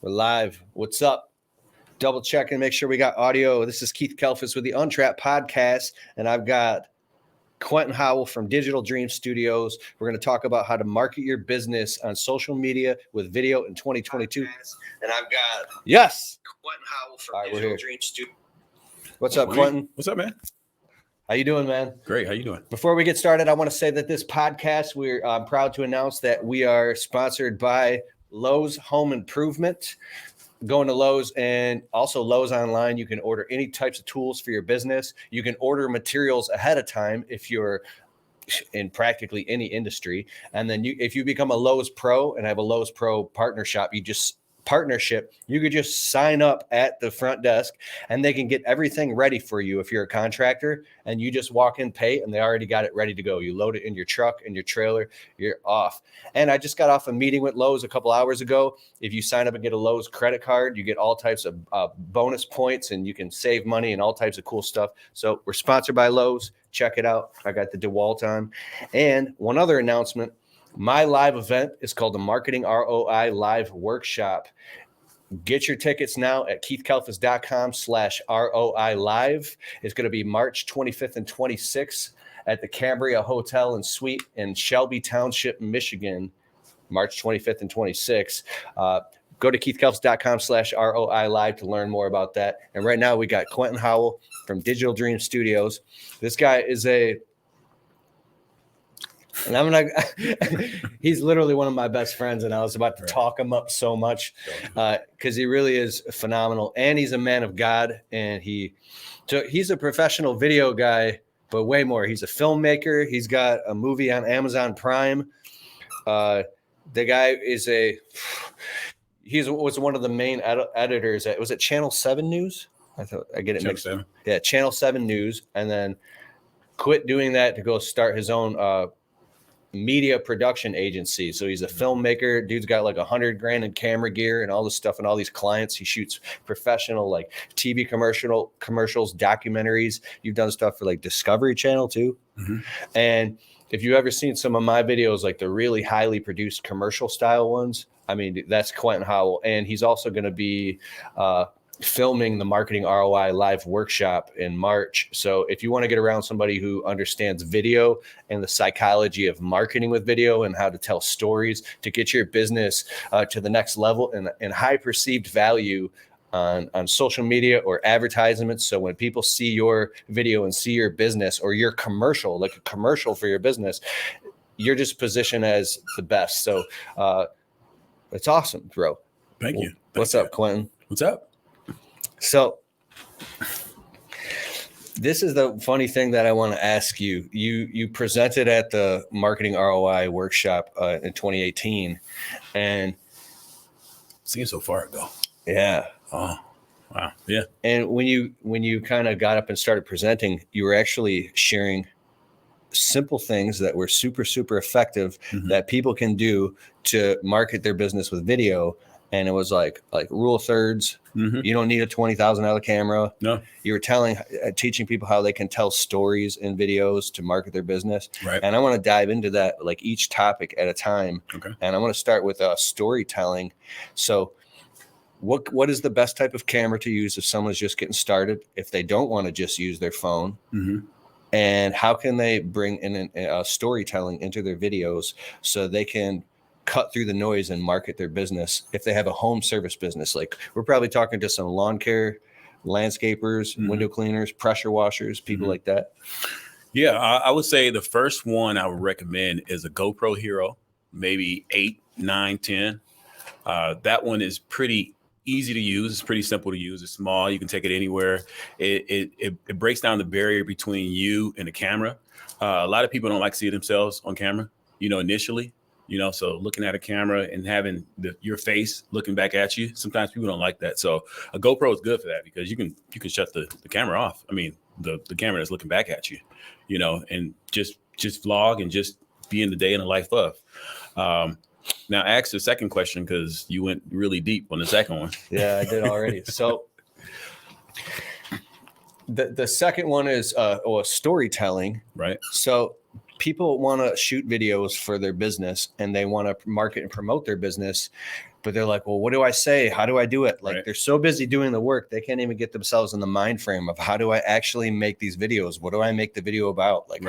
We're live. What's up? Double check and make sure we got audio. This is Keith Kalfas with the Untrapped Podcast, and I've got Quentin Howell from Digital Dream Studios. We're going to talk about how to market your business on social media with video in 2022. And I've got Quentin Howell from Digital Dream Studios. What's up, Quentin? What's up, man? How you doing, man? Great. How you doing? Before we get started, I want to say that this podcast, we're proud to announce that we are sponsored by Lowe's Home Improvement. Going to Lowe's and also Lowe's online, you can order any types of tools for your business. You can order materials ahead of time if you're in practically any industry. And then if you become a Lowe's Pro and have a Lowe's Pro partnership, you could just sign up at the front desk and they can get everything ready for you. If you're a contractor and you just walk in, pay, and they already got it ready to go. You load it in your truck, in your trailer, you're off. And I just got off a meeting with Lowe's a couple hours ago. If you sign up and get a Lowe's credit card, you get all types of bonus points and you can save money and all types of cool stuff. So we're sponsored by Lowe's. Check it out. I got the DeWalt on. And one other announcement. My live event is called the Marketing ROI Live Workshop. Get your tickets now at keithkalfas.com/ROI Live. It's going to be March 25th and 26th at the Cambria Hotel and Suite in Shelby Township, Michigan, March 25th and 26th. Go to keithkalfas.com/ROI Live to learn more about that. And right now we got Quentin Howell from Digital Dream Studios. This guy is he's literally one of my best friends, and I was about to talk him up so much because he really is phenomenal, and he's a man of God, and he's a professional video guy, but way more. He's a filmmaker. He's got a movie on Amazon Prime. The guy was one of the main editors was it Channel 7 News? I get it mixed up. Yeah, Channel 7 News, and then quit doing that to go start his own media production agency. So he's a filmmaker. Dude's got like $100,000 in camera gear and all this stuff and all these clients. He shoots professional like TV commercials, documentaries. You've done stuff for like Discovery Channel too. Mm-hmm. And if you've ever seen some of my videos, like the really highly produced commercial style ones, I mean, that's Quentin Howell. And he's also going to be filming the Marketing ROI Live Workshop in March. So if you want to get around somebody who understands video and the psychology of marketing with video and how to tell stories to get your business to the next level and high perceived value on social media or advertisements. So when people see your video and see your business or your commercial, like a commercial for your business, you're just positioned as the best. So it's awesome, bro. Thank you. What's up, Quentin? What's up? So this is the funny thing that I want to ask you. You presented at the Marketing ROI Workshop in 2018, and seems so far ago. Yeah. Oh, wow. Yeah. And when you kind of got up and started presenting, you were actually sharing simple things that were super, super effective that people can do to market their business with video. And it was like rule of thirds. Mm-hmm. You don't need a $20,000 camera. No. You were teaching people how they can tell stories in videos to market their business. Right. And I want to dive into that, like each topic at a time. Okay. And I want to start with storytelling. So what is the best type of camera to use if someone's just getting started, if they don't want to just use their phone? Mm-hmm. And how can they bring in storytelling into their videos so they can cut through the noise and market their business if they have a home service business? Like we're probably talking to some lawn care, landscapers, window cleaners, pressure washers, people like that. Yeah, I would say the first one I would recommend is a GoPro Hero, maybe 8, 9, 10. That one is pretty easy to use. It's pretty simple to use. It's small. You can take it anywhere. It breaks down the barrier between you and the camera. A lot of people don't like to see themselves on camera, initially. So looking at a camera and having your face looking back at you, sometimes people don't like that. So a GoPro is good for that because you can shut the camera off. I mean, the camera that's looking back at you, and just vlog and just be in the day in the life of. Now ask the second question because you went really deep on the second one. Yeah, I did already. So the second one is storytelling. Right. So people want to shoot videos for their business and they want to market and promote their business, but they're like, well, what do I say? How do I do it? Like, they're so busy doing the work, they can't even get themselves in the mind frame of how do I actually make these videos? What do I make the video about? Like,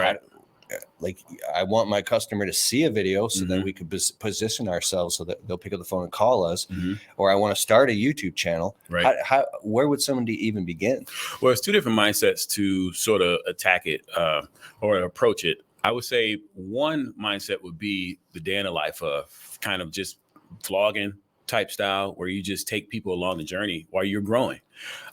like I want my customer to see a video so that we could position ourselves so that they'll pick up the phone and call us, or I want to start a YouTube channel. Where would somebody even begin? Well, it's two different mindsets to sort of attack it or approach it. I would say one mindset would be the day in the life of kind of just vlogging type style, where you just take people along the journey while you're growing.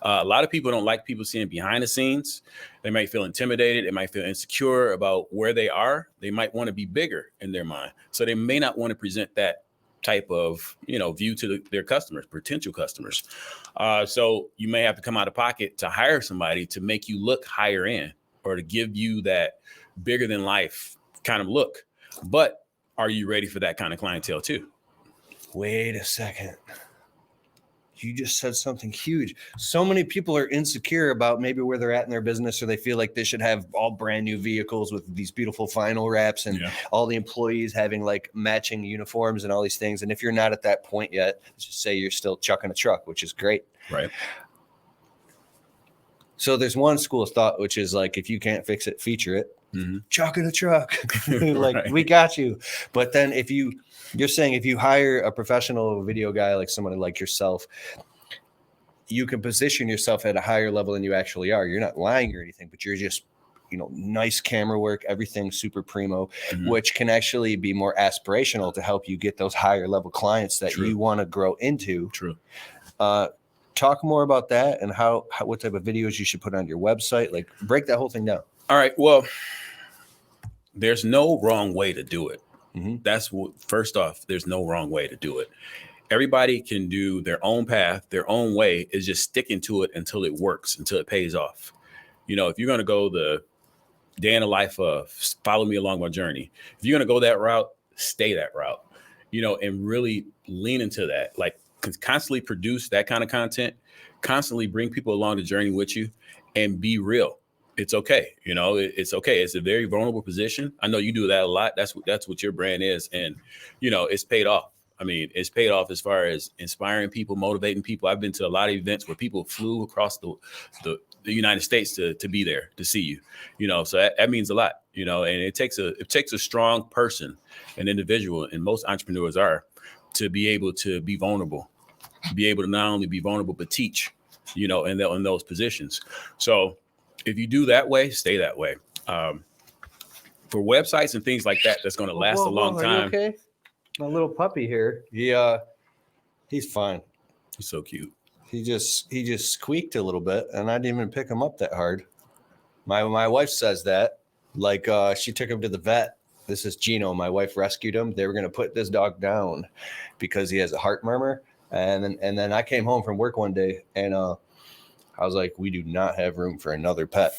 A lot of people don't like people seeing behind the scenes. They might feel intimidated. They might feel insecure about where they are. They might want to be bigger in their mind. So they may not want to present that type of, view to their customers, potential customers. So you may have to come out of pocket to hire somebody to make you look higher end, or to give you that bigger than life kind of look. But are you ready for that kind of clientele too? Wait a second. You just said something huge. So many people are insecure about maybe where they're at in their business, or they feel like they should have all brand new vehicles with these beautiful vinyl wraps and all the employees having like matching uniforms and all these things. And if you're not at that point yet, let's just say you're still chucking a truck, which is great. Right. So there's one school of thought, which is like, if you can't fix it, feature it. Chucking a truck. Like, we got you. But then if you're saying if you hire a professional video guy, like someone like yourself, you can position yourself at a higher level than you actually are. You're not lying or anything, but you're just, nice camera work, everything super primo, which can actually be more aspirational to help you get those higher level clients that you want to grow into. Talk more about that and what type of videos you should put on your website. Like, break that whole thing down. All right. Well, there's no wrong way to do it. That's what, first off, there's no wrong way to do it. Everybody can do their own path, their own way. Is just sticking to it until it works, until it pays off. If you're going to go the day in the life of follow me along my journey, if you're going to go that route, stay that route, and really lean into that. Like, constantly produce that kind of content, constantly bring people along the journey with you, and be real. It's okay. It's okay. It's a very vulnerable position. I know you do that a lot. That's what your brand is. And, it's paid off. I mean, it's paid off as far as inspiring people, motivating people. I've been to a lot of events where people flew across the United States to be there, to see you, so that means a lot, and it takes a strong person, an individual, and most entrepreneurs are, to be able to be vulnerable, be able to not only be vulnerable, but teach, in those positions. So if you do that way, stay that way. For websites and things like that, that's going to last a long time. Are you okay? My little puppy here. He's fine. He's so cute. He just squeaked a little bit, and I didn't even pick him up that hard. My wife says that, like, she took him to the vet. This is Gino. My wife rescued him. They were going to put this dog down because he has a heart murmur. And then I came home from work one day, and I was like, we do not have room for another pet.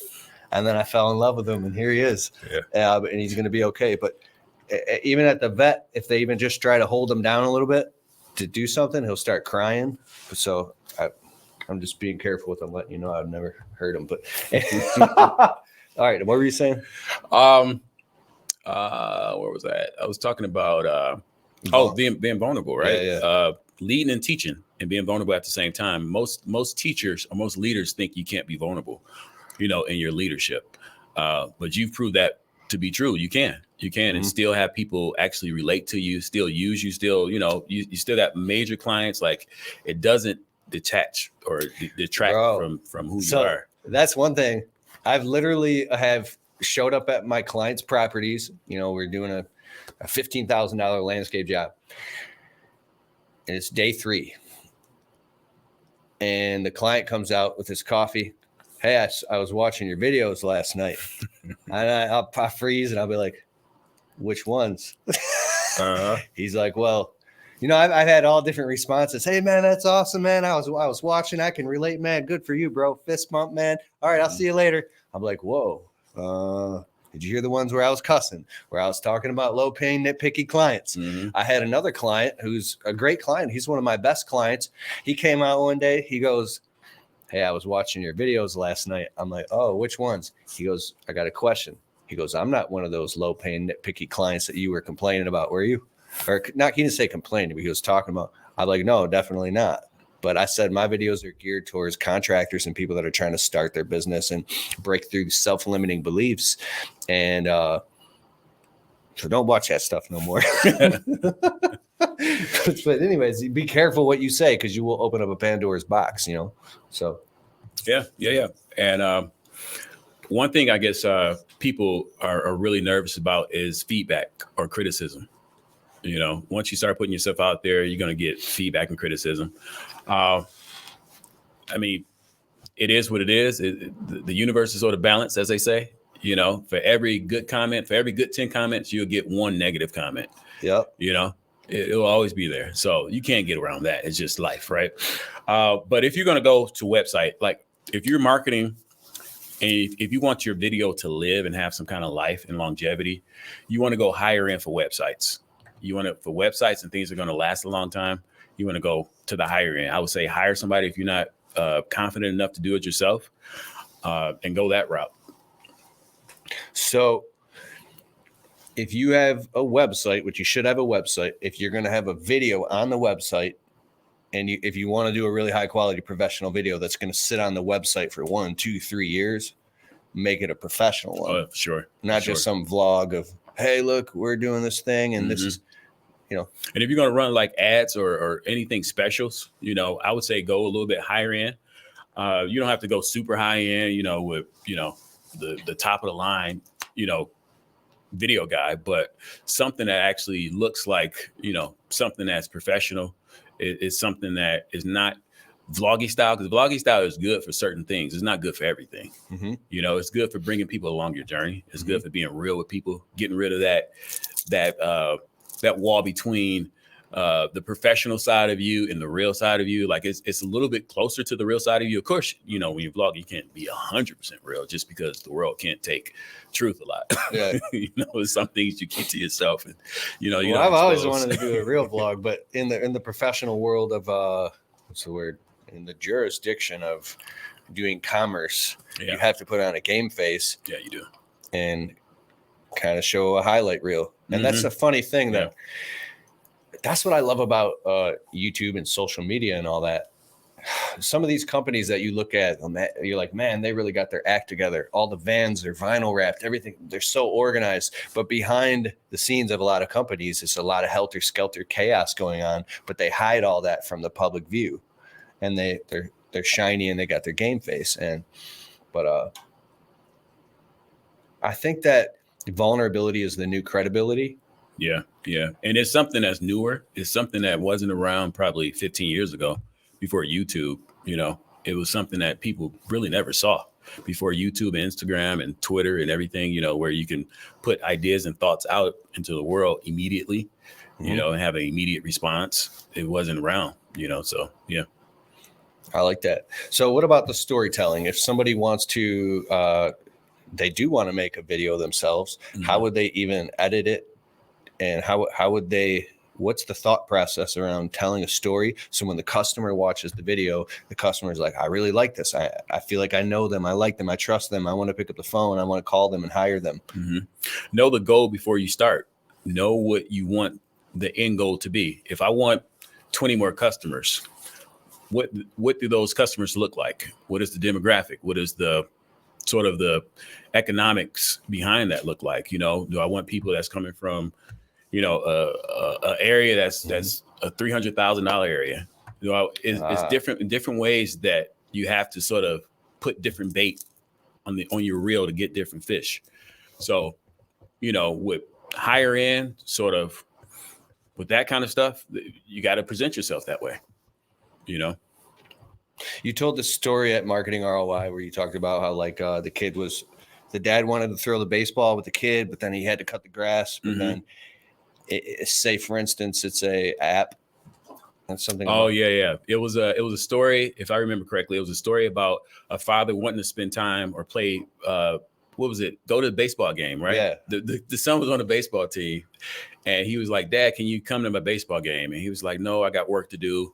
And then I fell in love with him, and here he is. And he's going to be okay. But even at the vet, if they even just try to hold him down a little bit to do something, he'll start crying. So I'm just being careful with him, letting you know I've never hurt him. But all right, what were you saying? Where was that? I was talking about being vulnerable, right? Leading and teaching and being vulnerable at the same time. Most teachers or most leaders think you can't be vulnerable, in your leadership. But you've proved that to be true. You can and still have people actually relate to you, still use you, still, you still got major clients. Like, it doesn't detach or detract from who you are. That's one thing. I've literally have showed up at my clients' properties. We're doing a $15,000 landscape job. And it's day 3. And the client comes out with his coffee. Hey, I was watching your videos last night. And I'll freeze and I'll be like, which ones? He's like, well, I've had all different responses. Hey, man, that's awesome, man. I was watching. I can relate, man. Good for you, bro. Fist bump, man. All right, I'll see you later. I'm like, whoa. Did you hear the ones where I was cussing, where I was talking about low-paying, nitpicky clients? I had another client who's a great client. He's one of my best clients. He came out one day. He goes, hey, I was watching your videos last night. I'm like, oh, which ones? He goes, I got a question. He goes, I'm not one of those low paying nitpicky clients that you were complaining about, were you? Or not, he didn't say complaining, but he was talking about. I'm like, no, definitely not. But I said my videos are geared towards contractors and people that are trying to start their business and break through self-limiting beliefs. And so don't watch that stuff no more. But anyways, be careful what you say, because you will open up a Pandora's box, So yeah. And one thing I guess people are really nervous about is feedback or criticism. Once you start putting yourself out there, you're going to get feedback and criticism. I mean, it is what it is. The universe is sort of balanced, as they say. For every good comment, for every good 10 comments, you'll get one negative comment. Yep. It'll always be there. So you can't get around that. It's just life, right? But if you're going to go to website, like if you're marketing and if you want your video to live and have some kind of life and longevity, you want to go higher end for websites. For websites and things that are going to last a long time, you want to go to the higher end. I would say hire somebody if you're not confident enough to do it yourself, and go that route. So if you have a website, which you should have a website, if you're going to have a video on the website, and if you want to do a really high quality professional video that's going to sit on the website for 1, 2, 3 years, make it a professional one. Oh, sure. Not just some vlog of, hey, look, we're doing this thing. And this is, And if you're going to run like ads or anything specials, I would say go a little bit higher end. You don't have to go super high end, with, the top of the line, video guy, but something that actually looks like, something that's professional. It's something that is not vloggy style, because vloggy style is good for certain things. It's not good for everything. Mm-hmm. It's good for bringing people along your journey. It's good for being real with people, getting rid of that wall between the professional side of you and the real side of you. Like it's a little bit closer to the real side of you. Of course, when you vlog, you can't be 100% real, just because the world can't take truth a lot. Yeah. Some things you keep to yourself, and I've always wanted to do a real vlog, but in the professional world of what's the word? In the jurisdiction of doing commerce, you have to put on a game face. Yeah, you do. And kind of show a highlight reel. And that's the funny thing that's what I love about YouTube and social media and all that. Some of these companies that you look at, you're like, man, they really got their act together. All the vans are vinyl wrapped, everything. They're so organized. But behind the scenes of a lot of companies, it's a lot of helter-skelter chaos going on. But they hide all that from the public view. And they're shiny and they got their game face. But I think that vulnerability is the new credibility. Yeah. And it's something that's newer. It's something that wasn't around probably 15 years ago before YouTube. It was something that people really never saw before YouTube and Instagram and Twitter and everything, where you can put ideas and thoughts out into the world immediately, and have an immediate response. It wasn't around, so yeah. I like that. So what about the storytelling? If somebody wants to, they do want to make a video themselves, how would they even edit it? And how would they, what's the thought process around telling a story? So when the customer watches the video, the customer is like, I really like this. I feel like I know them. I like them. I trust them. I want to pick up the phone. I want to call them and hire them. Mm-hmm. Know the goal before you start. Know what you want the end goal to be. If I want 20 more customers, what do those customers look like? What is the demographic? What is the sort of the economics behind that look like? Do I want people that's coming from, a area that's a $300,000 area? It's different in different ways that you have to sort of put different bait on your reel to get different fish. So, with higher end sort of with that kind of stuff, you got to present yourself that way. You told the story at Marketing ROI where you talked about how the dad wanted to throw the baseball with the kid, but then he had to cut the grass. But then say, for instance, it's a app and something. Oh, yeah. It was a story. If I remember correctly, it was a story about a father wanting to spend time or play. What was it? Go to the baseball game, right? Yeah. The son was on the baseball team, and he was like, "Dad, can you come to my baseball game?" And he was like, "No, I got work to do."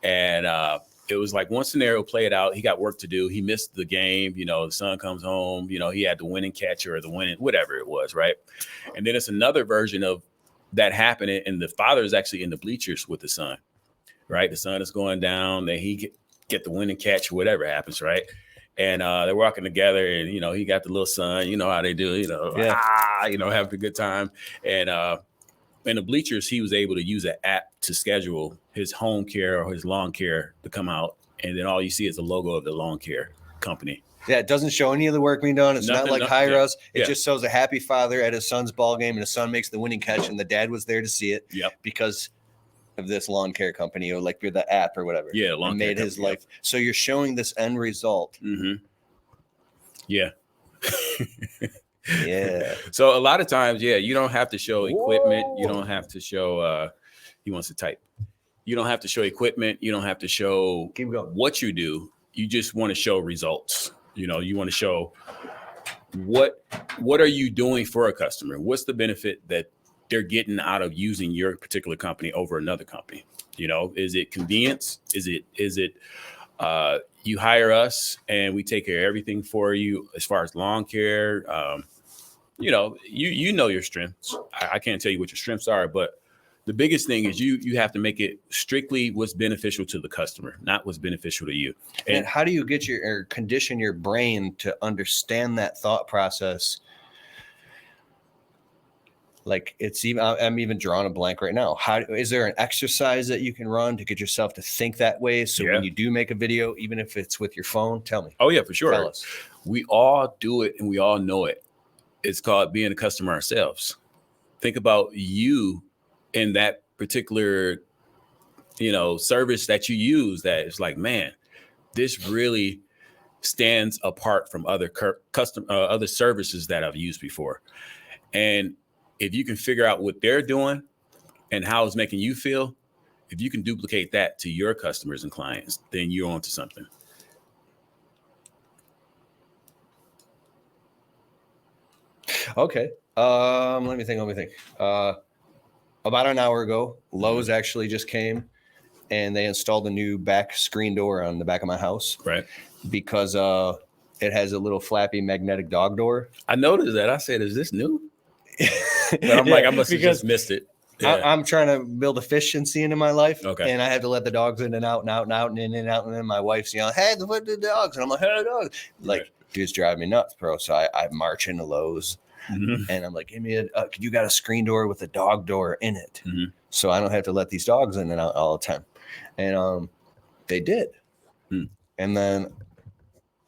And it was like one scenario played out. He got work to do. He missed the game. You know, the son comes home. You know, he had the winning catcher or the winning whatever it was, right? And then it's another version of that happening, and the father is actually in the bleachers with the son, right? The son is going down. Then he get the winning catch, whatever happens, right? And they're walking together, and you know, he got the little son. You know how they do, you know, you know, having a good time. And in the bleachers, he was able to use an app to schedule his home care or his lawn care to come out, and then all you see is the logo of the lawn care company. Yeah, it doesn't show any of the work being done. It's not like Hire Us. It just shows a happy father at his son's ball game, and his son makes the winning catch, and the dad was there to see it because of this lawn care company, or like the app or whatever. Yeah, lawn care made his life. So you're showing this end result. Mm-hmm. Yeah. Yeah. So a lot of times, you don't have to show equipment. You don't have to show, he wants to type. You don't have to show equipment. You don't have to show what you do. You just want to show results. You know, you want to show what are you doing for a customer? What's the benefit that they're getting out of using your particular company over another company? You know, is it convenience? Is it you hire us and we take care of everything for you as far as lawn care? You know, you know your strengths. I can't tell you what your strengths are, but the biggest thing is you have to make it strictly what's beneficial to the customer, not what's beneficial to you. And how do you get or condition your brain to understand that thought process? Like I'm even drawing a blank right now. Is there an exercise that you can run to get yourself to think that way? So when you do make a video, even if it's with your phone, tell me. Oh yeah, for sure. Tell us. We all do it and we all know it. It's called being a customer ourselves. Think about you in that particular, you know, service that you use. That it's like, man, this really stands apart from other other services that I've used before. And if you can figure out what they're doing and how it's making you feel, if you can duplicate that to your customers and clients, then you're onto something. Okay. Let me think. About an hour ago, Lowe's actually just came and they installed a new back screen door on the back of my house. Right. Because it has a little flappy magnetic dog door. I noticed that. I said, is this new? But I'm like, I must have just missed it. Yeah. I'm trying to build efficiency into my life. Okay. And I had to let the dogs in and out and out and out and in and out. And then my wife's yelling, hey, what the dogs? And I'm like, hey, dogs. Like, dude's driving me nuts, bro. So I march into Lowe's and I'm like, give me you got a screen door with a dog door in it. So I don't have to let these dogs in and out all the time. And they did. And then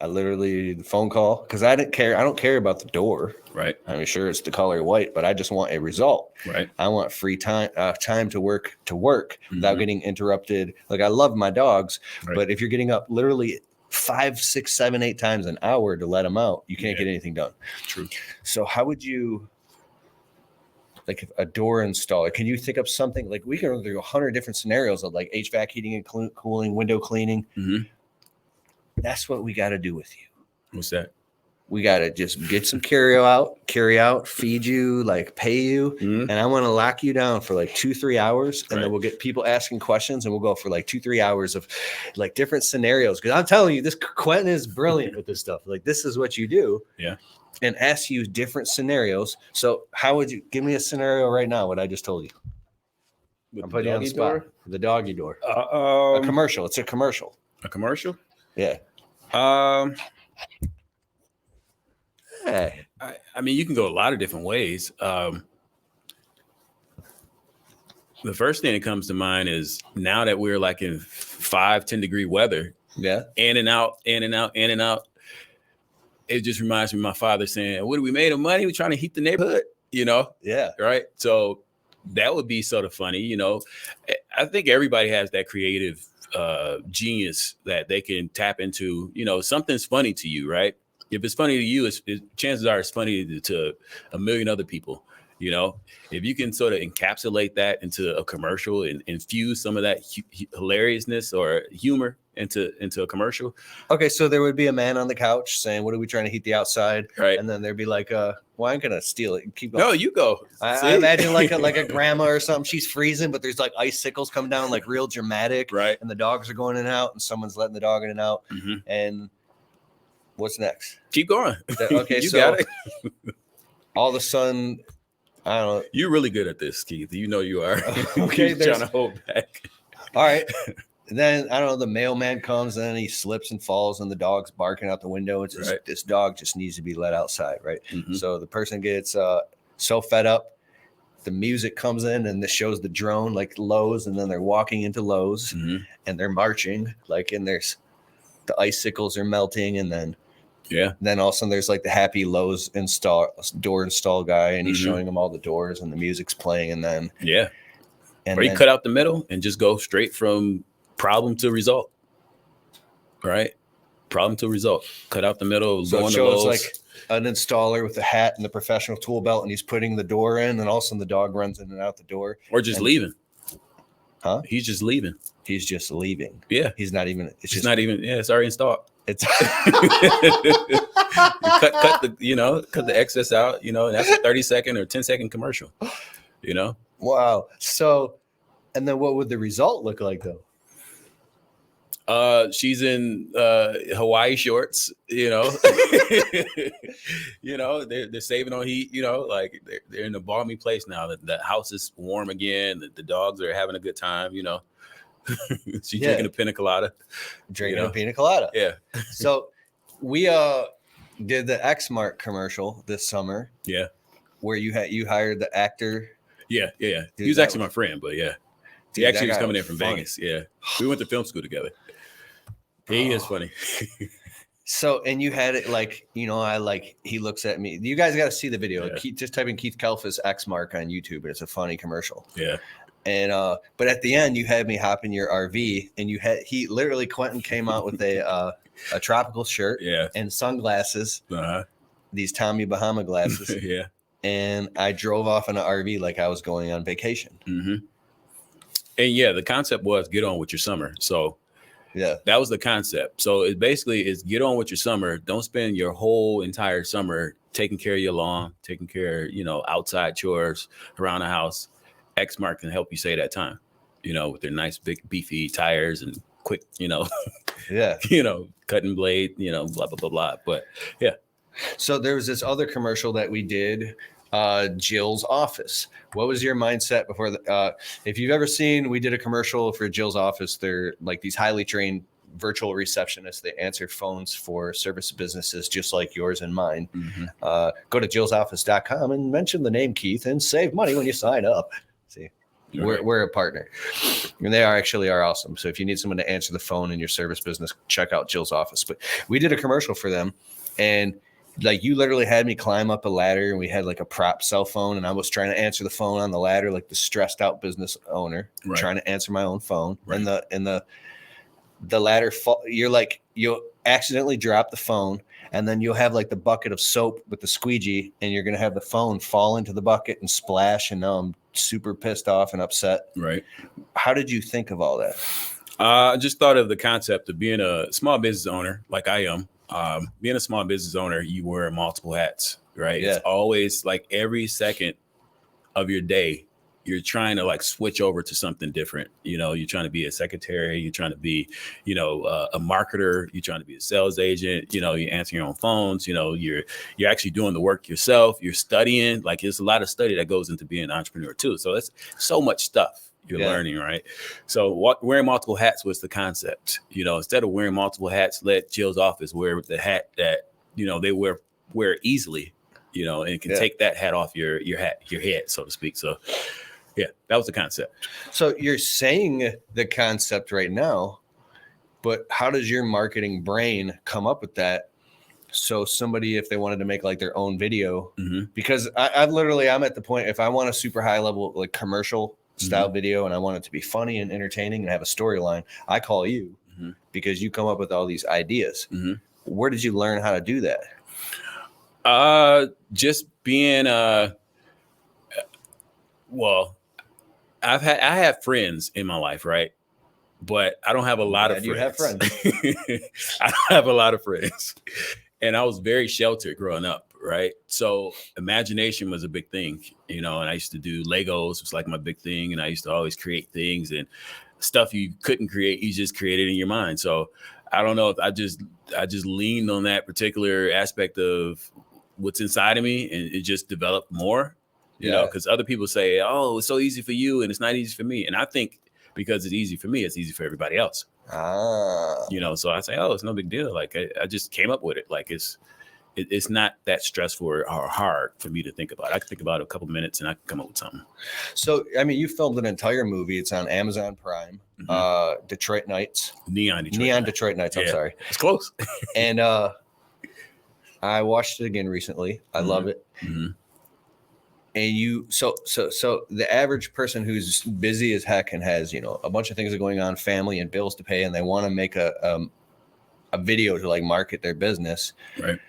I literally phone call because I don't care about the door. Right. I mean, sure, it's the color white, but I just want a result. Right. I want free time to work without getting interrupted. Like, I love my dogs, but if you're getting up literally 5, 6, 7, 8 times an hour to let them out, you can't get anything done. True. So how would you, like, if a door installer, can you think of something? Like, we can go through 100 different scenarios of like HVAC, heating and cooling, window cleaning. That's what we got to do with you. What's that? We got to just get some carry out, feed you, like pay you. And I want to lock you down for like 2-3 hours. And then we'll get people asking questions and we'll go for like 2-3 hours of like different scenarios. Cause I'm telling you, this Quentin is brilliant with this stuff. Like, this is what you do. Yeah. And ask you different scenarios. So how would you give me a scenario right now? What I just told you. I'm putting you on the spot. The doggy door. A commercial. It's a commercial. A commercial? Yeah. Hey. I mean, you can go a lot of different ways. The first thing that comes to mind is now that we're like in 5-10 degree weather. Yeah. In and out. It just reminds me of my father saying, what, we made of money? We're trying to heat the neighborhood, you know? Yeah. Right. So that would be sort of funny. You know, I think everybody has that creative genius that they can tap into. You know, something's funny to you, right? If it's funny to you, chances are it's funny to a million other people. You know, if you can sort of encapsulate that into a commercial and infuse some of that hilariousness or humor into a commercial. Okay, so there would be a man on the couch saying, "What are we trying to heat the outside?" Right. And then there'd be like, "Well, I'm gonna steal it. Keep going." No, you go. I imagine like a grandma or something. She's freezing, but there's like icicles come down, like real dramatic. Right. And the dogs are going in and out, and someone's letting the dog in and out. Mm-hmm. And what's next? Keep going. Okay, you so got it. All of a sudden, I don't know. You're really good at this, Keith. You know you are. Okay, You're trying to hold back. All right. Then I don't know. The mailman comes, and then he slips and falls, and the dog's barking out the window. It's just, Right. This dog just needs to be let outside, right? Mm-hmm. So the person gets so fed up. The music comes in, and this shows the drone like Lowe's, and then they're walking into Lowe's, Mm-hmm. and they're marching like, and there's the icicles are melting, and then all of a sudden there's like the happy Lowe's door install guy, and he's Mm-hmm. showing them all the doors, and the music's playing, and then or you cut out the middle and just go straight from problem to result. Right? Problem to result. Cut out the middle. So go it into shows Lowe's. like an installer with a hat and the professional tool belt, and he's putting the door in, and all of a sudden the dog runs in and out the door. Or just leaving. Huh? He's just leaving. He's just leaving. Yeah. He's not even. It's just not even. Yeah, it's already installed. It's cut the excess out. And that's a 30-second or 10-second commercial. Wow. So, and then what would the result look like though? She's in Hawaii shorts, they're saving on heat, like they're in a balmy place now. The house is warm again. The dogs are having a good time, She's drinking a pina colada. A pina colada. Yeah. So we did the X-Mark commercial this summer. Yeah. Where you hired the actor. Yeah. Dude, he was actually my friend, but yeah. He actually was coming in from Vegas. Yeah. We went to film school together. He is funny. So, and you had it like, he looks at me. You guys got to see the video. Yeah. Just type in Keith Kalfas X-Mark on YouTube, and it's a funny commercial. Yeah. And but at the end, you had me hop in your RV, and Quentin came out with a tropical shirt, and sunglasses, these Tommy Bahama glasses, yeah. And I drove off in an RV like I was going on vacation. Mm-hmm. And the concept was get on with your summer. So that was the concept. So it basically is get on with your summer. Don't spend your whole entire summer taking care of your lawn, taking care of, outside chores around the house. X-Mark can help you save that time, with their nice big beefy tires and quick, cutting blade, blah, blah, blah, blah. But yeah. So there was this other commercial that we did, Jill's Office. What was your mindset before if you've ever seen, we did a commercial for Jill's Office. They're like these highly trained virtual receptionists. They answer phones for service businesses just like yours and mine. Mm-hmm. Go to jillsoffice.com and mention the name Keith and save money when you sign up. See, we're a partner, and they are awesome. So if you need someone to answer the phone in your service business, check out Jill's Office. But we did a commercial for them, and like you literally had me climb up a ladder, and we had like a prop cell phone, and I was trying to answer the phone on the ladder like the stressed out business owner, trying to answer my own phone. And the ladder you'll accidentally drop the phone, and then you'll have like the bucket of soap with the squeegee, and you're gonna have the phone fall into the bucket and splash. And now I'm super pissed off and upset. Right. How did you think of all that? I just thought of the concept of being a small business owner, like I am. Being a small business owner, you wear multiple hats, right? Yeah. It's always like every second of your day, you're trying to like switch over to something different. You're trying to be a secretary, you're trying to be, a marketer, you're trying to be a sales agent, you answer your own phones, you're actually doing the work yourself, you're studying. Like there's a lot of study that goes into being an entrepreneur too. So that's so much stuff you're learning, right? So wearing multiple hats was the concept. Instead of wearing multiple hats, let Jill's Office wear the hat that, they wear easily, and can take that hat off your head, so to speak. So yeah, that was the concept. So you're saying the concept right now, but how does your marketing brain come up with that? So somebody, if they wanted to make like their own video, because I'm at the point, if I want a super high level, like commercial style video, and I want it to be funny and entertaining and have a storyline, I call you because you come up with all these ideas. Where did you learn how to do that? Just being, I have friends in my life, right, but I don't have a lot of friends. You have friends. I don't have a lot of friends. And I was very sheltered growing up, right? So imagination was a big thing, you know, and I used to do Legos. It was like my big thing. And I used to always create things and stuff you couldn't create, you just created in your mind. So I don't know if I just leaned on that particular aspect of what's inside of me, and it just developed more, you know, because other people say, oh, it's so easy for you and it's not easy for me. And I think because it's easy for me, it's easy for everybody else. You know, so I say, oh, it's no big deal. Like I just came up with it. Like it's not that stressful or hard for me to think about. I can think about it a couple minutes and I can come up with something. So, I mean, you filmed an entire movie. It's on Amazon Prime. Detroit Nights. Neon Detroit Nights. I'm sorry. It's close. And I watched it again recently. I love it. And you, so the average person who's busy as heck and has, you know, a bunch of things are going on, family and bills to pay, and they want to make a video to like market their business. Right.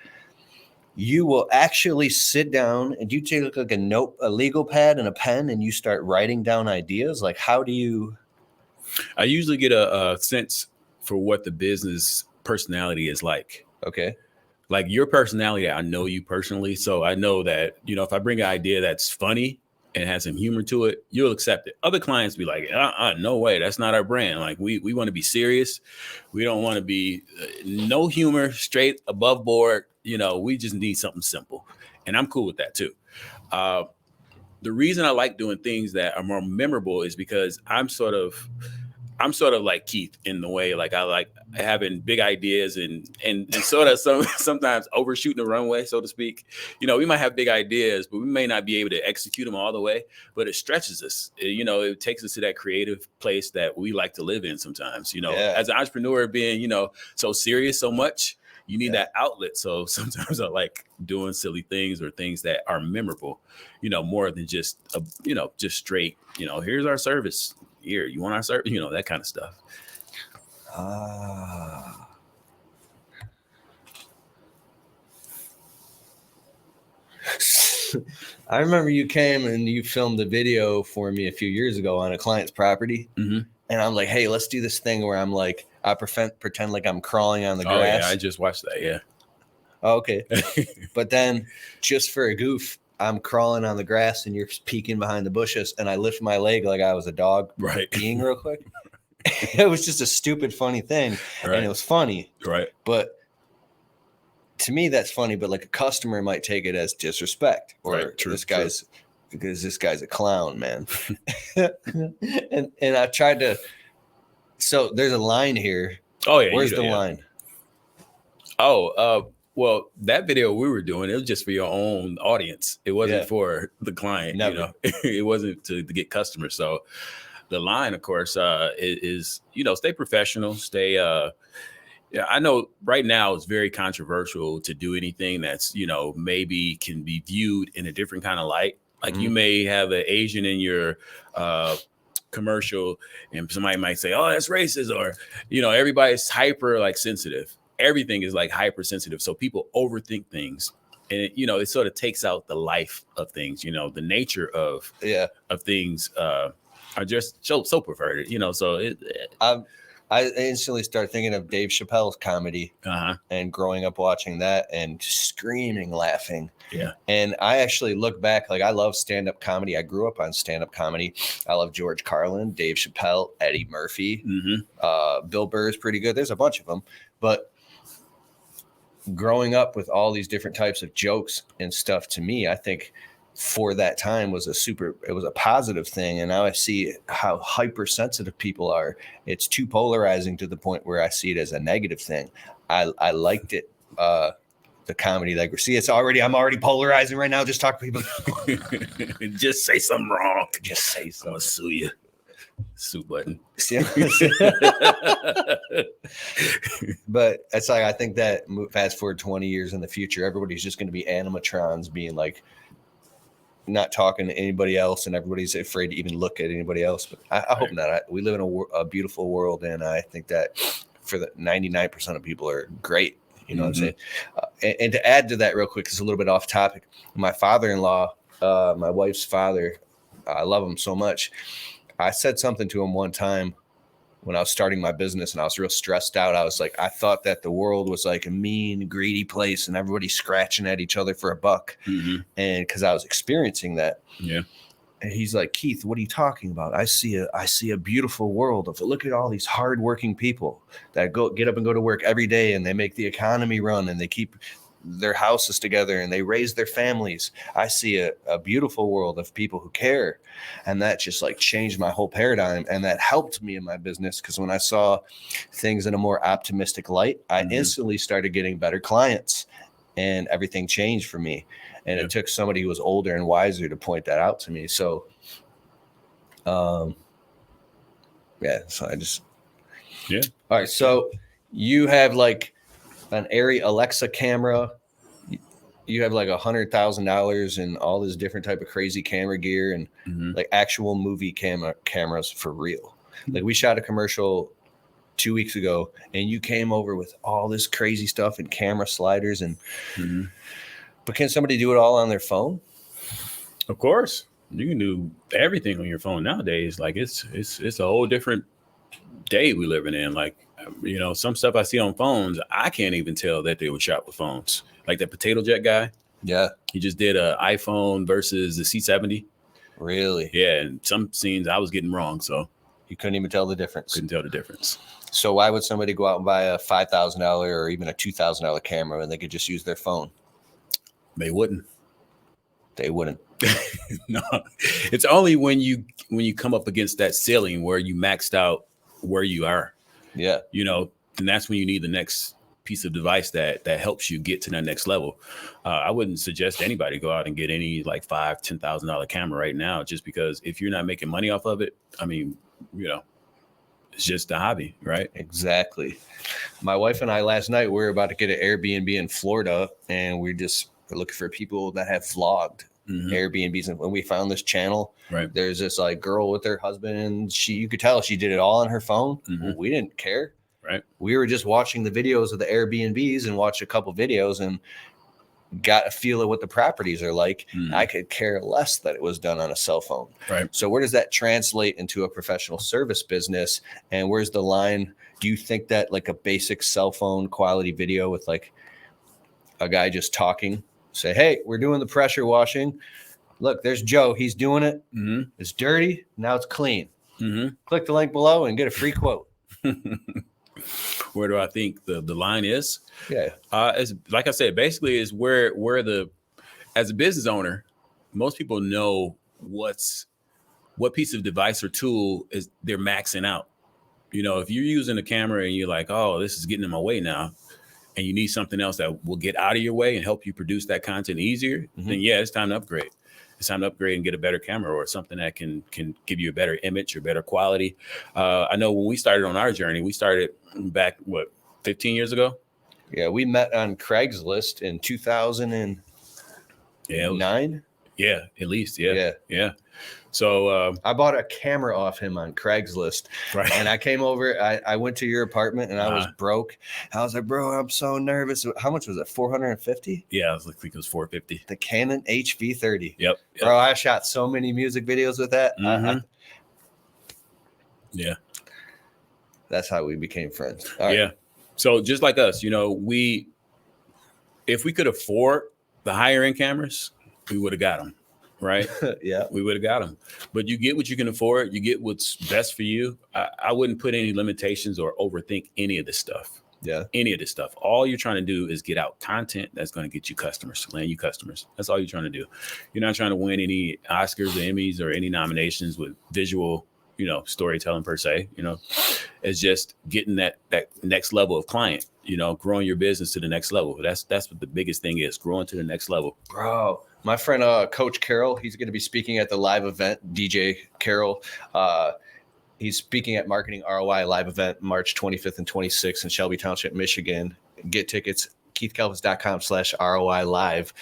You will actually sit down and you take like a legal pad and a pen and you start writing down ideas. Like, how do you? I usually get a sense for what the business personality is like. Okay. Like your personality, I know you personally. So I know that, you know, if I bring an idea that's funny and has some humor to it, you'll accept it. Other clients be like, no way, that's not our brand. Like we want to be serious. We don't want to be no humor, straight above board. You know, we just need something simple. And I'm cool with that too. The reason I like doing things that are more memorable is because I'm sort of like Keith in the way, like I like having big ideas and sort of sometimes overshooting the runway, so to speak. You know, we might have big ideas, but we may not be able to execute them all the way, but it stretches us. You know, it takes us to that creative place that we like to live in sometimes, you know, as an entrepreneur being, you know, so serious so much, you need that outlet. So sometimes I like doing silly things or things that are memorable, you know, more than just, you know, just straight, you know, here's our service. Here, you want our service, you know, that kind of stuff. I remember you came and you filmed a video for me a few years ago on a client's property. And I'm like, hey, let's do this thing where I'm like, I pretend like I'm crawling on the grass. Yeah, I just watched that. Yeah. Okay. But then just for a goof, I'm crawling on the grass and you're peeking behind the bushes and I lift my leg like I was a dog peeing real quick. It was just a stupid, funny thing. And it was funny. Right. But to me, that's funny. But like a customer might take it as disrespect or this guy's a clown, man. and I tried to. So there's a line here. Oh, yeah. Where's the line? Well, that video we were doing, it was just for your own audience. It wasn't for the client. Never. You know, it wasn't to get customers. So the line, of course, is, you know, stay professional, stay. I know right now it's very controversial to do anything that's, you know, maybe can be viewed in a different kind of light. Like you may have an Asian in your commercial and somebody might say, oh, that's racist, or, you know, everybody's hyper like sensitive. Everything is like hypersensitive. So people overthink things and it, you know, it sort of takes out the life of things, you know, the nature of things are just so perverted, you know, so I instantly start thinking of Dave Chappelle's comedy and growing up watching that and screaming, laughing. Yeah. And I actually look back, like I love stand-up comedy. I grew up on stand-up comedy. I love George Carlin, Dave Chappelle, Eddie Murphy, Bill Burr is pretty good. There's a bunch of them, but growing up with all these different types of jokes and stuff, to me, I think for that time it was a positive thing. And now I see how hypersensitive people are. It's too polarizing to the point where I see it as a negative thing. I liked it. The comedy, like, see, I'm already polarizing right now. Just talk to people. Just say something wrong. Just say something. I'm gonna sue you. Sue button. But it's like, I think that fast forward 20 years in the future, everybody's just going to be animatrons being like, not talking to anybody else, and everybody's afraid to even look at anybody else. But I hope not. We live in a beautiful world, and I think that for the 99% of people are great. You know what I'm saying? And to add to that real quick, it's a little bit off topic. My father-in-law, my wife's father, I love him so much. I said something to him one time when I was starting my business and I was real stressed out. I was like, I thought that the world was like a mean, greedy place and everybody scratching at each other for a buck. Mm-hmm. And because I was experiencing that. Yeah. And he's like, Keith, what are you talking about? I see a beautiful world of, look at all these hardworking people that get up and go to work every day, and they make the economy run, and they keep their houses together, and they raise their families. I see a beautiful world of people who care. And that just like changed my whole paradigm. And that helped me in my business, because when I saw things in a more optimistic light, I instantly started getting better clients, and everything changed for me. And it took somebody who was older and wiser to point that out to me. So, so I just, All right. So you have like an Arri Alexa camera. You have like $100,000 and all this different type of crazy camera gear and like actual movie cameras for real. Like we shot a commercial 2 weeks ago, and you came over with all this crazy stuff and camera sliders and. But can somebody do it all on their phone? Of course, you can do everything on your phone nowadays. Like it's a whole different day we living in. Like, you know, some stuff I see on phones, I can't even tell that they were shot with phones. Like that potato jet guy. Yeah. He just did an iPhone versus the C70. Really? Yeah. And some scenes I was getting wrong. So you couldn't even tell the difference. Couldn't tell the difference. So why would somebody go out and buy a $5,000 or even a $2,000 camera when they could just use their phone? They wouldn't. No, it's only when you come up against that ceiling where you maxed out where you are. Yeah. You know, and that's when you need the next piece of device that helps you get to that next level. I wouldn't suggest anybody go out and get any like $5,000-$10,000 camera right now, just because if you're not making money off of it, I mean, you know, it's just a hobby, right? Exactly. My wife and I last night, we were about to get an Airbnb in Florida, and we're looking for people that have vlogged Airbnbs. And when we found this channel, there's this like girl with her husband, and you could tell she did it all on her phone. We didn't care. Right. We were just watching the videos of the Airbnbs and watched a couple videos and got a feel of what the properties are like. I could care less that it was done on a cell phone. Right. So where does that translate into a professional service business? And where's the line? Do you think that like a basic cell phone quality video with like a guy just talking, say, hey, we're doing the pressure washing. Look, there's Joe. He's doing it. It's dirty. Now it's clean. Click the link below and get a free quote. Where do I think the line is? Yeah. As like I said, basically is where as a business owner, most people know what piece of device or tool is they're maxing out. You know, if you're using a camera and you're like, oh, this is getting in my way now, and you need something else that will get out of your way and help you produce that content easier, then yeah, it's time to upgrade. It's time to upgrade and get a better camera or something that can give you a better image or better quality. I know when we started on our journey, we started back, 15 years ago? Yeah, we met on Craigslist in 2009. Yeah, at least. Yeah. So I bought a camera off him on Craigslist. Right. And I came over, I went to your apartment and I was broke. I was like, bro, I'm so nervous. How much was it? 450? Yeah, I think it was 450. The Canon HV30. Yep. Bro, I shot so many music videos with that. Yeah. That's how we became friends. All right. Yeah. So just like us, you know, if we could afford the higher end cameras, we would have got them. Right. Yeah, we would have got them. But you get what you can afford. You get what's best for you. I wouldn't put any limitations or overthink any of this stuff. Yeah. Any of this stuff. All you're trying to do is get out content that's going to get you customers, land you customers. That's all you're trying to do. You're not trying to win any Oscars or Emmys or any nominations with visual, you know, storytelling per se. You know, it's just getting that next level of client, you know, growing your business to the next level. That's what the biggest thing is, growing to the next level. Bro. My friend, Coach Carroll, he's going to be speaking at the live event, DJ Carroll. He's speaking at Marketing ROI live event, March 25th and 26th in Shelby Township, Michigan. Get tickets, keithkalfas.com/ROI live.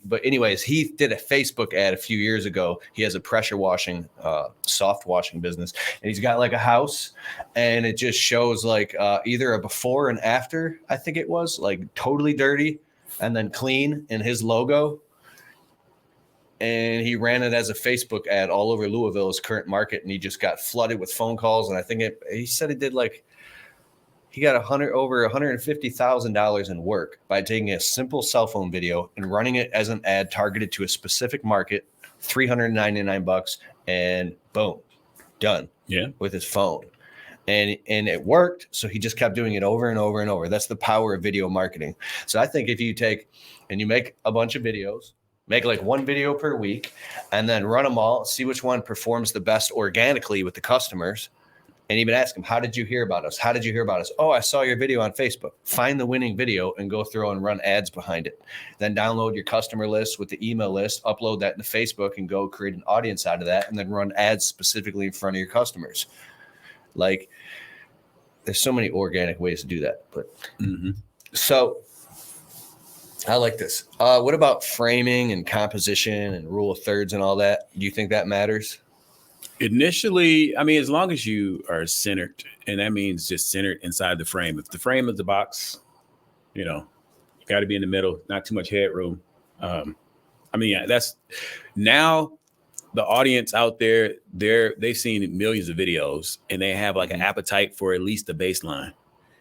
But anyways, he did a Facebook ad a few years ago. He has a pressure washing, soft washing business, and he's got like a house, and it just shows like either a before and after, I think it was, like totally dirty and then clean, and his logo. and he ran it as a Facebook ad all over Louisville's current market, and he just got flooded with phone calls. And I think he said he did like, he got over $150,000 in work by taking a simple cell phone video and running it as an ad targeted to a specific market, $399, and boom, done. Yeah, with his phone. And it worked. So he just kept doing it over and over and over. That's the power of video marketing. So I think if you take and you make a bunch of videos, make like one video per week, and then run them all, see which one performs the best organically with the customers, and even ask them, how did you hear about us? How did you hear about us? Oh, I saw your video on Facebook. Find the winning video and go through and run ads behind it. Then download your customer list with the email list, upload that into Facebook, and go create an audience out of that, and then run ads specifically in front of your customers. Like, there's so many organic ways to do that. But so I like this. What about framing and composition and rule of thirds and all that? Do you think that matters? Initially, I mean, as long as you are centered, and that means just centered inside the frame. If the frame is the box, you got to be in the middle, not too much headroom. I mean, yeah, that's now the audience out there, they've seen millions of videos, and they have like an appetite for at least the baseline.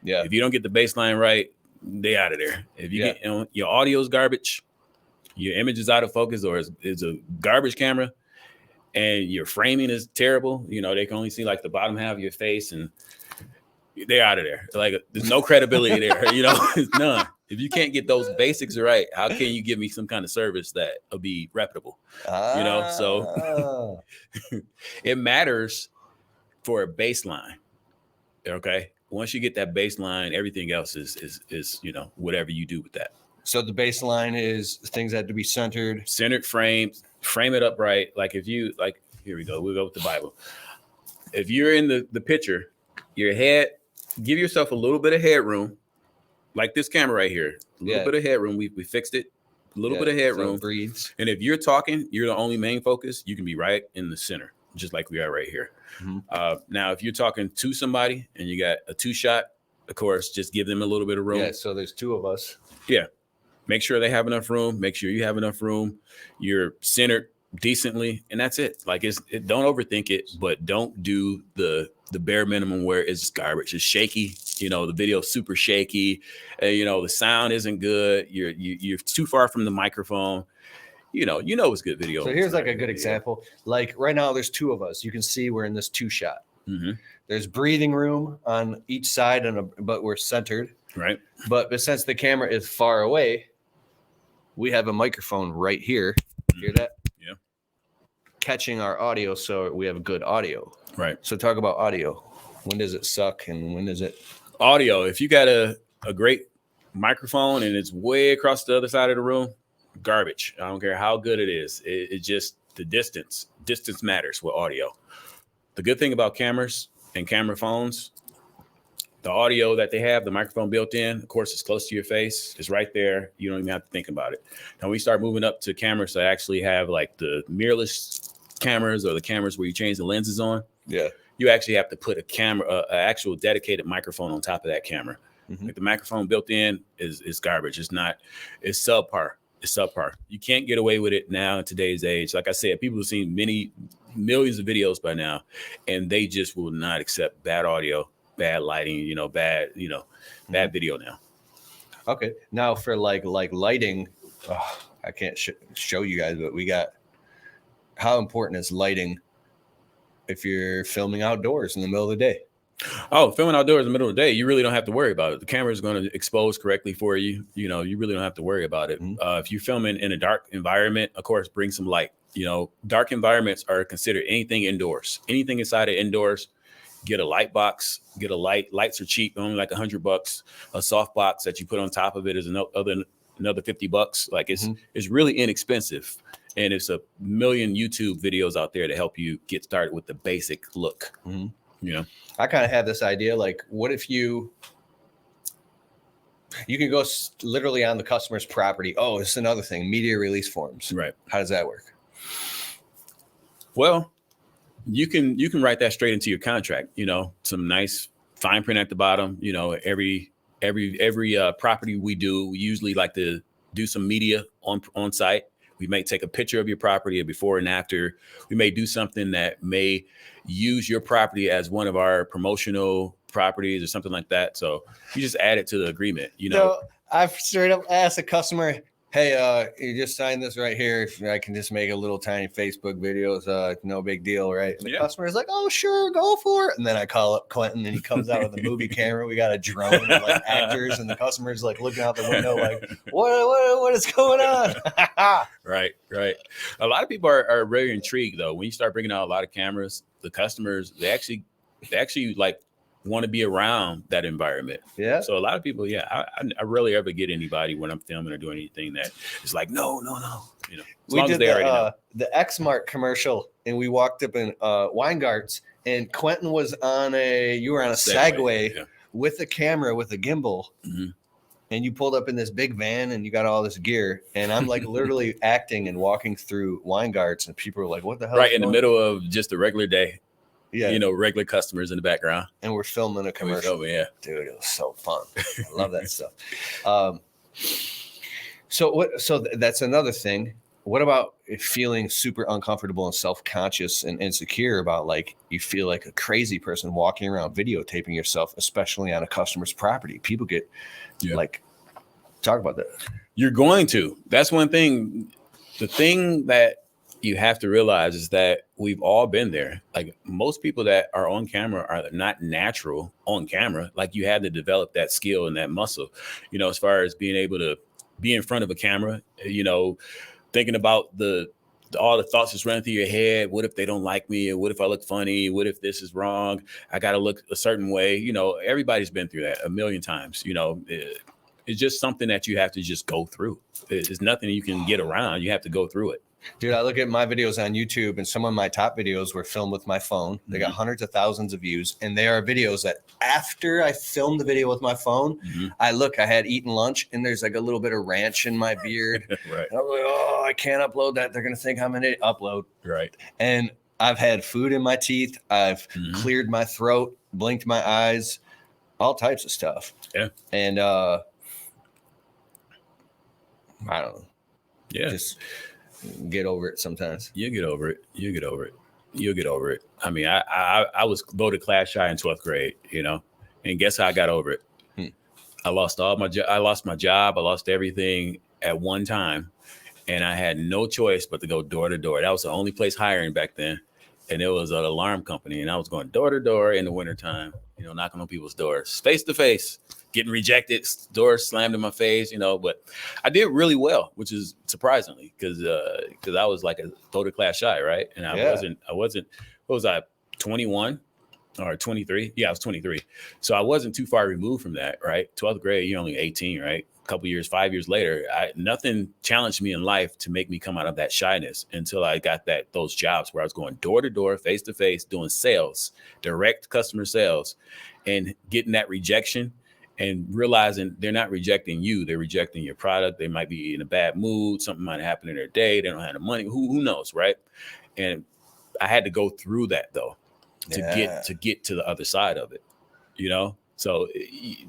Yeah. If you don't get the baseline right, they out of there. If you get your audio's garbage, your image is out of focus, or is a garbage camera, and your framing is terrible, they can only see like the bottom half of your face, and they're out of there. Like, there's no credibility there, it's none. If you can't get those basics right, how can you give me some kind of service that will be reputable? So it matters for a baseline. Okay. Once you get that baseline, everything else is whatever you do with that. So the baseline is things that have to be centered frames, frame it up right. Like if you here we go. We'll go with the Bible. If you're in the picture, your head, give yourself a little bit of headroom, like this camera right here. A little bit of headroom. We fixed it. A little bit of headroom. So breathes. And if you're talking, you're the only main focus. You can be right in the center, just like we are right here. Now, if you're talking to somebody and you got a 2-shot, of course, just give them a little bit of room. Yeah. So there's 2 of us. Yeah. Make sure they have enough room. Make sure you have enough room. You're centered decently, and that's it. Like, don't overthink it, but don't do the bare minimum where it's garbage. It's shaky. The video's super shaky. The sound isn't good. You're too far from the microphone. It's good video. So here's like a good example. Like right now, there's 2 of us. You can see we're in this 2-shot. There's breathing room on each side, but we're centered. Right. But since the camera is far away, we have a microphone right here. Hear that? Yeah. Catching our audio, so we have a good audio. Right. So talk about audio. When does it suck and when does it? Audio. If you got a great microphone and it's way across the other side of the room, garbage. I don't care how good it is. It's just the distance. Distance matters with audio. The good thing about cameras and camera phones, the audio that they have, the microphone built in, of course, it's close to your face. It's right there. You don't even have to think about it. Now, we start moving up to cameras that actually have like the mirrorless cameras or the cameras where you change the lenses on. Yeah. You actually have to put a camera, an actual dedicated microphone on top of that camera. Like the microphone built in is garbage. It's subpar. It's subpar. You can't get away with it now in today's age. Like I said, people have seen millions of videos by now, and they just will not accept bad audio, bad lighting, bad video now. Okay. Now for like lighting, I can't show you guys, but how important is lighting if you're filming outdoors in the middle of the day? Oh, filming outdoors in the middle of the day, you really don't have to worry about it. The camera is going to expose correctly for you. You really don't have to worry about it. If you're filming in a dark environment, of course, bring some light. Dark environments are considered anything indoors. Anything inside of indoors, get a light box, get a light. Lights are cheap, only like $100. A soft box that you put on top of it is another $50. Like it's really inexpensive. And it's a million YouTube videos out there to help you get started with the basic look. I kind of have this idea, like, what if you can go literally on the customer's property? Oh, it's another thing, media release forms. Right. How does that work? Well, you can write that straight into your contract. Some nice fine print at the bottom. Every property we usually like to do some media on site. We may take a picture of your property, a before and after. We may do something that may use your property as one of our promotional properties or something like that. So you just add it to the agreement, you know. So I've straight up asked a customer, hey, you just signed this right here. If I can just make a little tiny Facebook videos, no big deal, right? And the customer is like, oh, sure, go for it. And then I call up Quentin and he comes out with a movie camera. We got a drone and like actors, and the customer's like looking out the window like, what is going on? Right. A lot of people are very intrigued though. When you start bringing out a lot of cameras, the customers, they actually like want to be around that environment. Yeah. So a lot of people, I rarely ever get anybody when I'm filming or doing anything that is like, no. You know, we did the X-Mart commercial, and we walked up in Weingart's, and Quentin was you were on a Segway with a camera with a gimbal. Mm-hmm. And you pulled up in this big van and you got all this gear. And I'm like literally acting and walking through Weingart's, and people are like, what the hell? Right in the middle of just a regular day. Yeah. You know, regular customers in the background. And we're filming a commercial. Dude, it was so fun. I love that stuff. So that's another thing. What about feeling super uncomfortable and self-conscious and insecure about, like, you feel like a crazy person walking around videotaping yourself, especially on a customer's property? People get like, talk about that. You're going to. That's one thing. The thing that you have to realize is that we've all been there. Like, most people that are on camera are not natural on camera. Like, you had to develop that skill and that muscle, you know, as far as being able to be in front of a camera, you know, thinking about all the thoughts that's running through your head. What if they don't like me? Or what if I look funny? What if this is wrong? I got to look a certain way. You know, everybody's been through that a million times. You know, it's just something that you have to just go through. It's nothing you can get around. You have to go through it. Dude, I look at my videos on YouTube, and some of my top videos were filmed with my phone. They got hundreds of thousands of views, and they are videos that after I filmed the video with my phone, I had eaten lunch, and there's like a little bit of ranch in my beard. Right. And I'm like, oh, I can't upload that. They're going to think I'm an idiot. Upload. Right. And I've had food in my teeth. I've cleared my throat, blinked my eyes, all types of stuff. Yeah. And I don't know. Yeah. Just get over it sometimes. You get over it. You'll get over it. I mean, I was voted class shy in 12th grade, you know, and guess how I got over it? I lost I lost my job. I lost everything at one time, and I had no choice but to go door to door. That was the only place hiring back then. And it was an alarm company, and I was going door to door in the wintertime, you know, knocking on people's doors, face to face, getting rejected, doors slammed in my face, you know. But I did really well, which is surprisingly, because I was like a voted class shy, right? And I wasn't. What was I? 21 or 23? Yeah, I was 23. So I wasn't too far removed from that, right? 12th grade, you're only 18, right? A couple years, 5 years later, nothing challenged me in life to make me come out of that shyness until I got those jobs where I was going door to door, face to face, doing sales, direct customer sales, and getting that rejection and realizing they're not rejecting you, they're rejecting your product. They might be in a bad mood, something might happen in their day, they don't have the money, who knows, right? And I had to go through that though to get to the other side of it, you know. So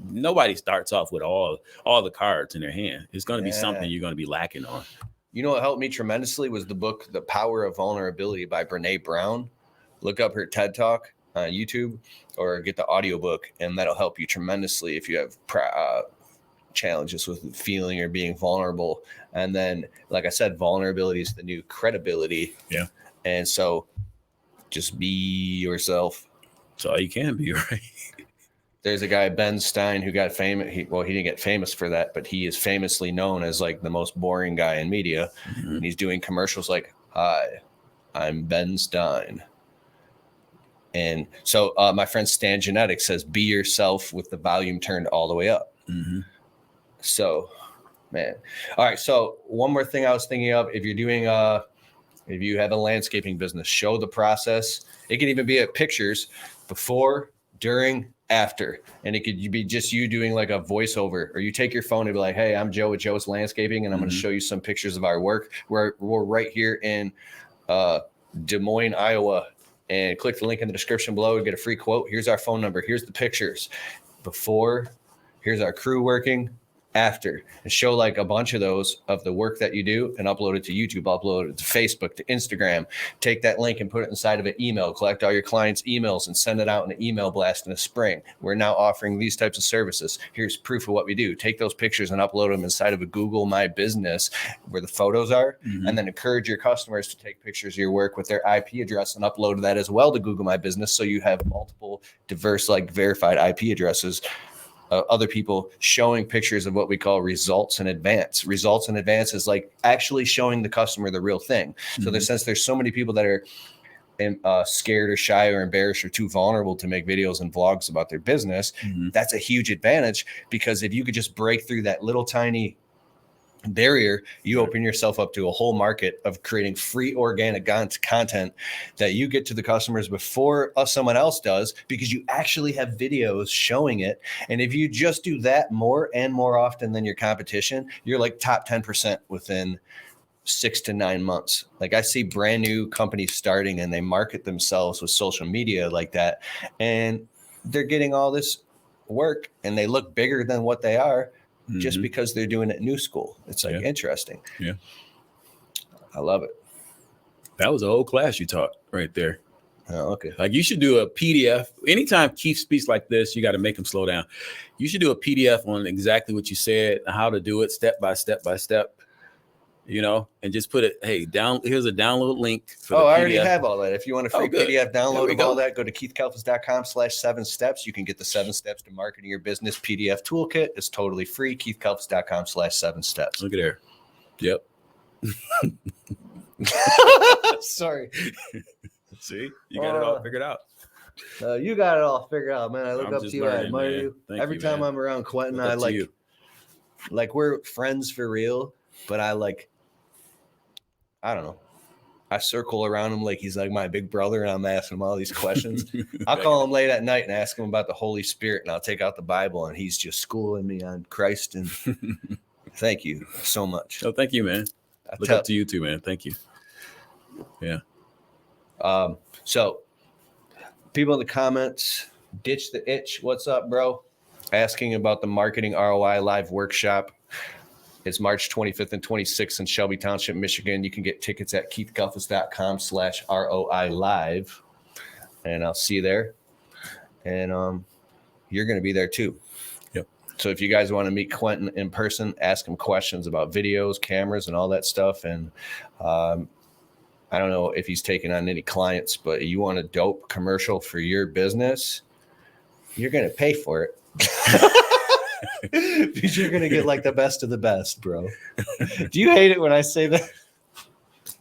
nobody starts off with all the cards in their hand. It's going to be something you're going to be lacking on. You know what helped me tremendously was the book The Power of Vulnerability by Brene Brown. Look up her TED Talk on YouTube or get the audiobook, and that'll help you tremendously if you have challenges with feeling or being vulnerable. And then, like I said, vulnerability is the new credibility. Yeah. And so just be yourself. That's all you can be, right? There's a guy, Ben Stein, who got famous. He didn't get famous for that, but he is famously known as like the most boring guy in media. And he's doing commercials like, "Hi, I'm Ben Stein." And so my friend Stan Genetics says, "Be yourself with the volume turned all the way up." So, man. All right. So one more thing I was thinking of, if you're doing if you have a landscaping business, show the process. It can even be at pictures before, during, after, and it could be just you doing like a voiceover, or you take your phone and be like, "Hey, I'm Joe with Joe's Landscaping, and I'm going to show you some pictures of our work. We're right here in Des Moines, Iowa, and click the link in the description below and get a free quote. Here's our phone number. Here's the pictures before. Here's our crew working. after, and show like a bunch of those of the work that you do and upload it to YouTube, upload it to Facebook, to Instagram. Take that link and put it inside of an email, collect all your clients' emails and send it out in an email blast in the spring. We're now offering these types of services. Here's proof of what we do. Take those pictures and upload them inside of a Google My Business where the photos are, and then encourage your customers to take pictures of your work with their IP address and upload that as well to Google My Business. So you have multiple diverse, like verified IP addresses. Other people showing pictures of what we call results in advance. Results in advance is like actually showing the customer the real thing. So since there's so many people that are scared or shy or embarrassed or too vulnerable to make videos and vlogs about their business, that's a huge advantage, because if you could just break through that little tiny barrier, you open yourself up to a whole market of creating free organic content that you get to the customers before someone else does, because you actually have videos showing it. And if you just do that more and more often than your competition, you're like top 10% within 6 to 9 months. Like I see brand new companies starting and they market themselves with social media like that, and they're getting all this work and they look bigger than what they are, just because they're doing it new school. It's like interesting. Yeah. I love it. That was a whole class you taught right there. Oh, okay. Like you should do a PDF. Anytime Keith speaks like this, you got to make him slow down. You should do a PDF on exactly what you said, how to do it step by step, and just put it, hey, here's a download link for the PDF. I already have all that. If you want a free PDF download of all that, go to keithkalfas.com/7steps. You can get the 7 steps to marketing your business PDF toolkit. It's totally free. keithkalfas.com/7steps. Look at there. Yep. Sorry. See, you got it all figured out. You got it all figured out, man. I look up to you. I admire you. Every time I'm around Quentin, I like we're friends for real, but I don't know. I circle around him like he's like my big brother, and I'm asking him all these questions. I'll call him late at night and ask him about the Holy Spirit, and I'll take out the Bible, and he's just schooling me on Christ. And thank you so much. Oh, thank you, man. Look up to you too, man. Thank you. Yeah. So people in the comments, ditch the itch. What's up, bro? Asking about the marketing ROI live workshop. It's March 25th and 26th in Shelby Township, Michigan. You can get tickets at keithkalfas.com/ROI live. And I'll see you there. And you're going to be there too. Yep. So if you guys want to meet Quentin in person, ask him questions about videos, cameras, and all that stuff. And I don't know if he's taking on any clients, but you want a dope commercial for your business, you're going to pay for it. Because you're going to get like the best of the best, bro. Do you hate it when I say that?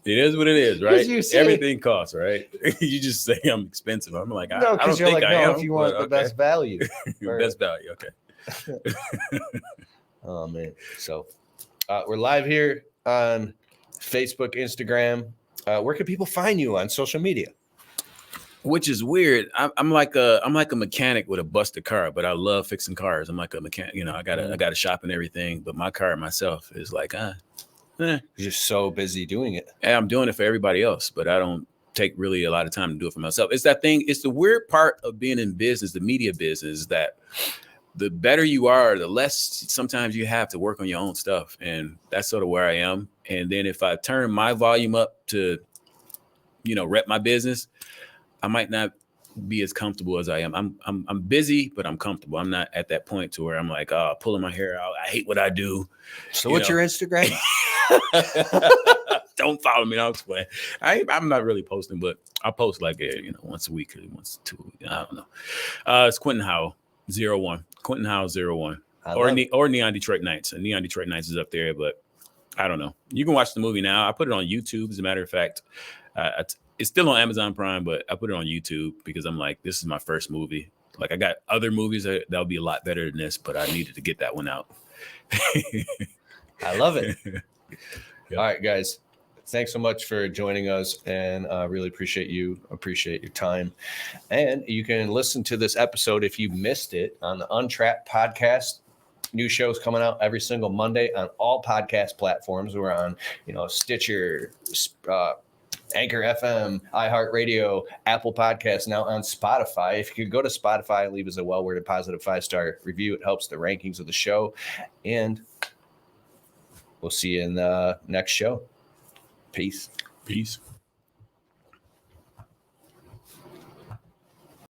It is what it is, right? Everything costs, right? You just say I'm expensive. I'm like, no, because you're like, no, if you want the best value. Best value, okay. Oh, man. So we're live here on Facebook, Instagram. Where can people find you on social media? Which is weird. I'm like a mechanic with a busted car, but I love fixing cars. I'm like a mechanic. I got a shop and everything, but my car myself is like, You're just so busy doing it. And I'm doing it for everybody else, but I don't take really a lot of time to do it for myself. It's that thing. It's the weird part of being in business, the media business, that the better you are, the less sometimes you have to work on your own stuff. And that's sort of where I am. And then if I turn my volume up to, rep my business, I might not be as comfortable as I am. I'm busy, but I'm comfortable. I'm not at that point to where I'm like, pulling my hair out. I hate what I do. So what's your Instagram? Don't follow me. I'll explain. I'm not really posting, but I post like once a week, once 2 weeks. I don't know. It's Quentin Howell 01. Quentin Howell 01. Or Neon Detroit Nights. And Neon Detroit Nights is up there, but I don't know. You can watch the movie now. I put it on YouTube, as a matter of fact. It's still on Amazon Prime, but I put it on YouTube because I'm like, this is my first movie. Like I got other movies that'll be a lot better than this, but I needed to get that one out. I love it. Yep. All right, guys. Thanks so much for joining us, and really appreciate your time. And you can listen to this episode if you missed it on the Untrapped podcast. New shows coming out every single Monday on all podcast platforms. We're on, Stitcher, Anchor FM, iHeartRadio, Apple Podcasts, now on Spotify. If you could go to Spotify and leave us a well-worded positive 5-star review, it helps the rankings of the show. And we'll see you in the next show. Peace. Peace.